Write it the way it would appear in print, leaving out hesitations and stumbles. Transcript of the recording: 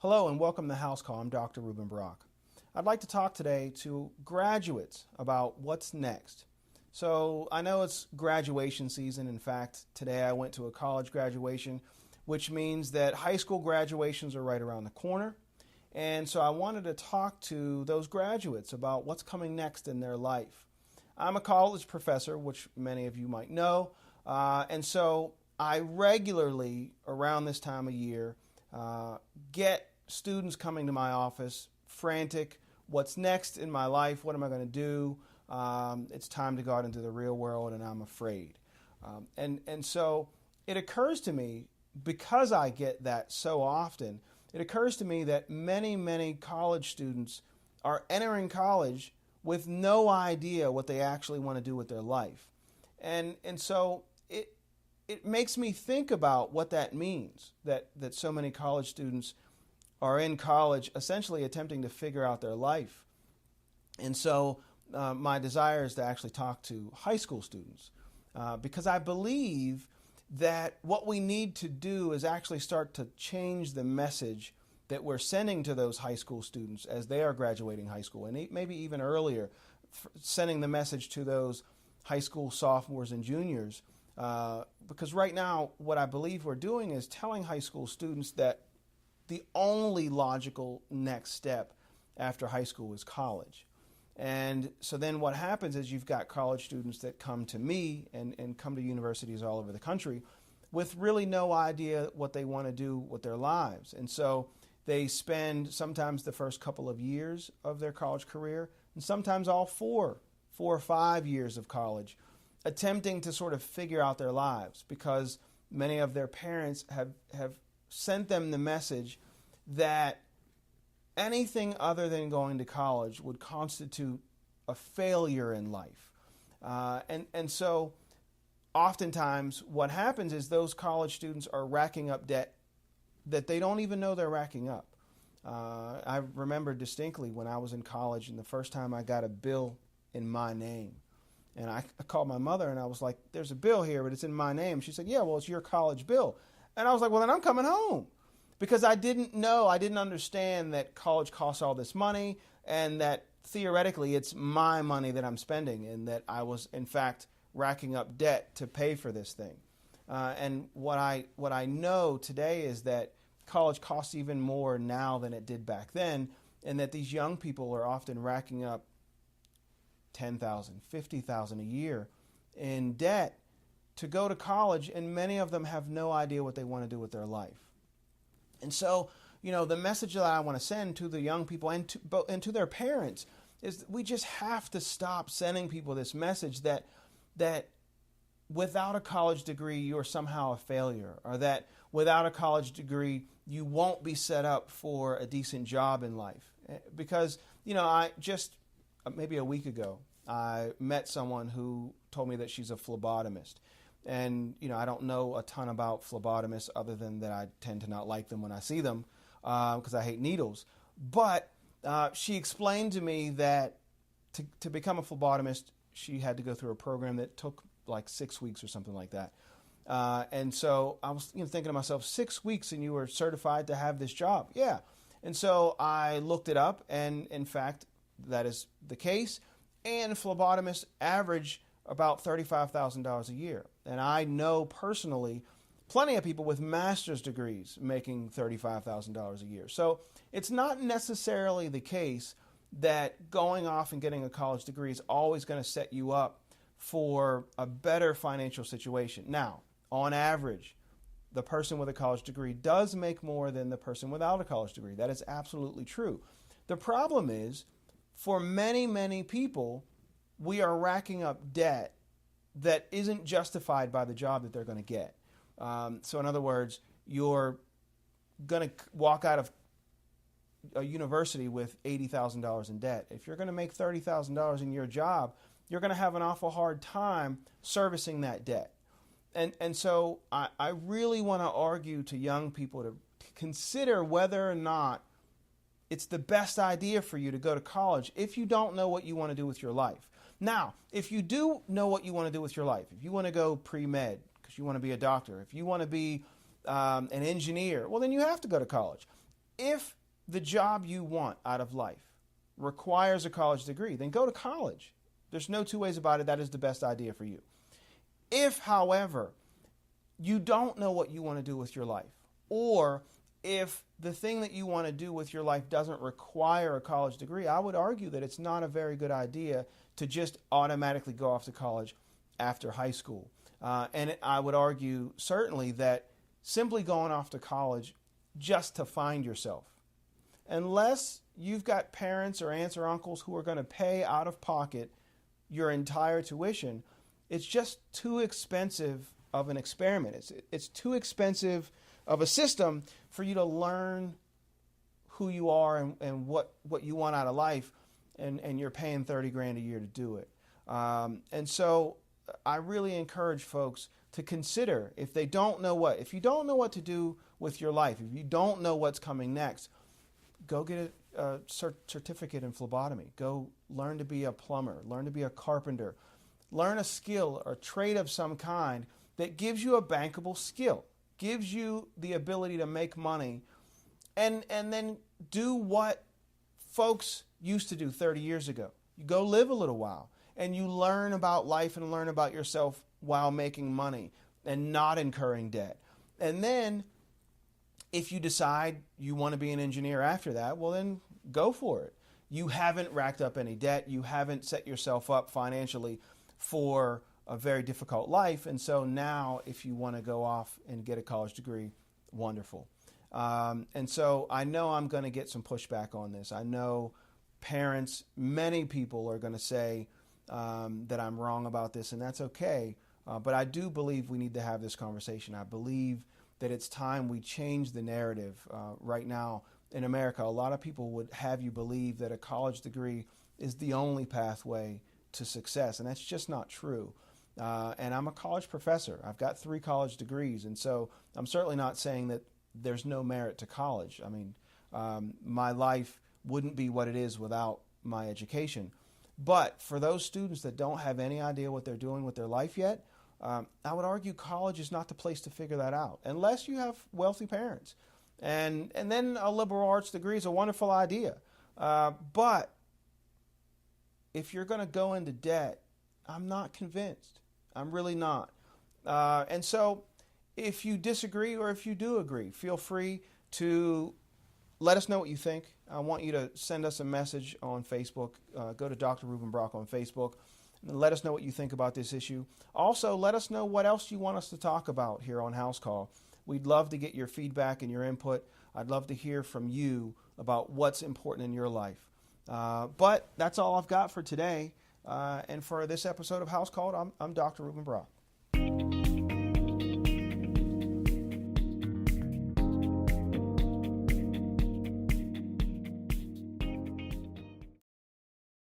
Hello and welcome to House Call. I'm Dr. Rueben Brock. I'd like to talk today to graduates about what's next. So I know it's graduation season. In fact, today I went to a college graduation, which means that high school graduations are right around the corner. And so I wanted to talk to those graduates about what's coming next in their life. I'm a college professor, which many of you might know, and so I regularly, around this time of year, get students coming to my office frantic. What's next in my life? What am I going to do? It's time to go out into the real world, and I'm afraid. And so it occurs to me, because I get that so often, it occurs to me that many college students are entering college with no idea what they actually want to do with their life. And so it makes me think about what that means, that so many college students are in college essentially attempting to figure out their life. And so my desire is to actually talk to high school students because I believe that what we need to do is actually start to change the message that we're sending to those high school students as they are graduating high school, and maybe even earlier, sending the message to those high school sophomores and juniors. Because right now, what I believe we're doing is telling high school students that the only logical next step after high school is college. And so then what happens is you've got college students that come to me and come to universities all over the country with really no idea what they want to do with their lives. And so they spend sometimes the first couple of years of their college career, and sometimes all four or 5 years of college, attempting to sort of figure out their lives, because many of their parents have sent them the message that anything other than going to college would constitute a failure in life. And so oftentimes what happens is those college students are racking up debt that they don't even know they're racking up. I remember distinctly when I was in college and the first time I got a bill in my name. And I called my mother and I was like, there's a bill here, but it's in my name. She said, yeah, well, it's your college bill. And I was like, well, then I'm coming home. Because I didn't understand that college costs all this money and that theoretically it's my money that I'm spending and that I was, in fact, racking up debt to pay for this thing. And what I know today is that college costs even more now than it did back then, and that these young people are often racking up $10,000, $50,000 a year in debt to go to college, and many of them have no idea what they want to do with their life. And so, the message that I want to send to the young people and to their parents is that we just have to stop sending people this message that without a college degree you're somehow a failure, or that without a college degree you won't be set up for a decent job in life. Because, I just maybe a week ago, I met someone who told me that she's a phlebotomist. And, I don't know a ton about phlebotomists other than that I tend to not like them when I see them because I hate needles. But she explained to me that to become a phlebotomist, she had to go through a program that took like 6 weeks or something like that. And so I was thinking to myself, 6 weeks and you were certified to have this job? Yeah. And so I looked it up, and in fact, that is the case. And phlebotomists average about $35,000 a year. And I know personally plenty of people with master's degrees making $35,000 a year. So it's not necessarily the case that going off and getting a college degree is always going to set you up for a better financial situation. Now, on average, the person with a college degree does make more than the person without a college degree. That is absolutely true. The problem is, for many people, we are racking up debt that isn't justified by the job that they're going to get. So in other words, you're going to walk out of a university with $80,000 in debt. If you're going to make $30,000 in your job, you're going to have an awful hard time servicing that debt. And so I really want to argue to young people to consider whether or not it's the best idea for you to go to college if you don't know what you want to do with your life. Now, if you do know what you want to do with your life, if you want to go pre-med because you want to be a doctor, if you want to be an engineer, well, then you have to go to college. If the job you want out of life requires a college degree, then go to college. There's no two ways about it. That is the best idea for you. If, however, you don't know what you want to do with your life, or if the thing that you want to do with your life doesn't require a college degree, I would argue that it's not a very good idea to just automatically go off to college after high school. And I would argue certainly that simply going off to college just to find yourself, unless you've got parents or aunts or uncles who are going to pay out of pocket your entire tuition, it's just too expensive of an experiment. It's too expensive of a system for you to learn who you are and what you want out of life, and you're paying $30,000 a year to do it. And so I really encourage folks to consider, if you don't know what to do with your life, if you don't know what's coming next, go get a certificate in phlebotomy. Go learn to be a plumber, learn to be a carpenter, learn a skill or trade of some kind that gives you a bankable skill, gives you the ability to make money, and then do what folks used to do 30 years ago. You go live a little while, and you learn about life and learn about yourself while making money and not incurring debt. And then if you decide you want to be an engineer after that, well, then go for it. You haven't racked up any debt. You haven't set yourself up financially for a very difficult life. And so now if you want to go off and get a college degree, wonderful. And so I know I'm going to get some pushback on this. I know parents, many people are going to say that I'm wrong about this, and that's okay. But I do believe we need to have this conversation. I believe that it's time we change the narrative. Right now in America, a lot of people would have you believe that a college degree is the only pathway to success, and that's just not true. And I'm a college professor. I've got 3 college degrees, and so I'm certainly not saying that there's no merit to college. I mean, my life wouldn't be what it is without my education. But for those students that don't have any idea what they're doing with their life yet, I would argue college is not the place to figure that out, unless you have wealthy parents. And then a liberal arts degree is a wonderful idea. But if you're going to go into debt, I'm not convinced. I'm really not. And so if you disagree or if you do agree, feel free to let us know what you think. I want you to send us a message on Facebook. Go to Dr. Rueben Brock on Facebook. And let us know what you think about this issue. Also, let us know what else you want us to talk about here on House Call. We'd love to get your feedback and your input. I'd love to hear from you about what's important in your life. But that's all I've got for today. And for this episode of House Call, I'm Dr. Rueben Brock.